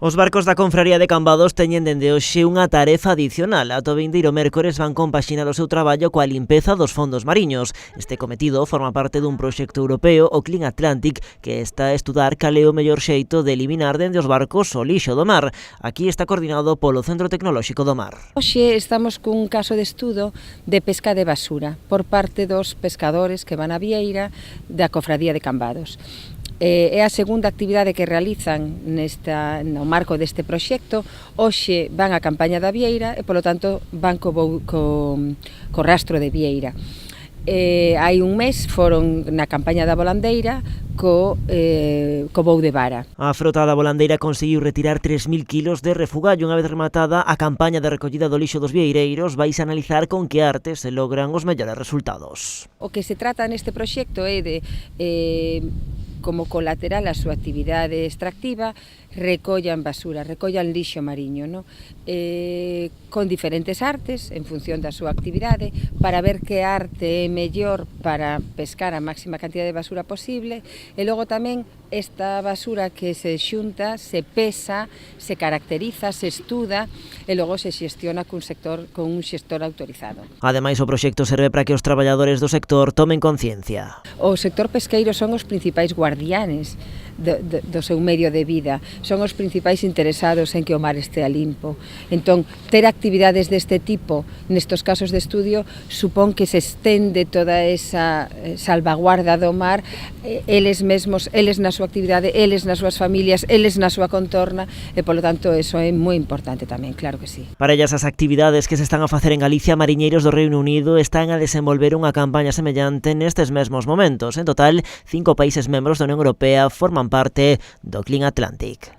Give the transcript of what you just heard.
Os barcos da Confraría de Cambados teñen dende hoxe unha tarefa adicional. Ata o vindeiro mércores van compaxinar o seu traballo coa limpeza dos fondos mariños. Este cometido forma parte dun proxecto europeo, o Clean Atlantic, que está a estudar cal é o mellor xeito de eliminar dende os barcos o lixo do mar. Aquí está coordinado polo Centro Tecnolóxico do Mar. Hoxe estamos cun caso de estudo de pesca de basura por parte dos pescadores que van á vieira da Cofradía de Cambados. É a segunda actividade que realizan no marco deste proxecto. Hoxe van á campaña da vieira e, polo tanto, van co rastro de vieira. Hai un mes foron na campaña da volandeira co vou de vara. A frota da volandeira conseguiu retirar 3.000 kilos de refugallo. Unha vez rematada a campaña de recollida do lixo dos vieireiros, vais a analizar con que arte se logran os mellores resultados. O que se trata neste proxecto é de como colateral a súa actividade extractiva, recollan basura, recollan lixo mariño, no? Con diferentes artes, en función da súa actividade, para ver que arte é mellor para pescar a máxima cantidad de basura posible, e logo tamén esta basura que se xunta, se pesa, se caracteriza, se estuda, e logo se xestiona con un xestor autorizado. Ademais, o proxecto serve para que os traballadores do sector tomen conciencia. O sector pesqueiro son os principais guardianes do seu medio de vida, son os principais interesados en que o mar estea limpo. Entón, ter actividades deste tipo nestos casos de estudio supón que se estende toda esa salvaguarda do mar, eles mesmos, eles na súa actividade, eles nas súas familias, eles na súa contorna, e polo tanto eso é moi importante tamén, claro que sí. Para ellas, as actividades que se están a facer en Galicia, mariñeiros do Reino Unido están a desenvolver unha campaña semellante nestes mesmos momentos. En total, 5 países membros da Unión Europea forman parte do Clean Atlantic.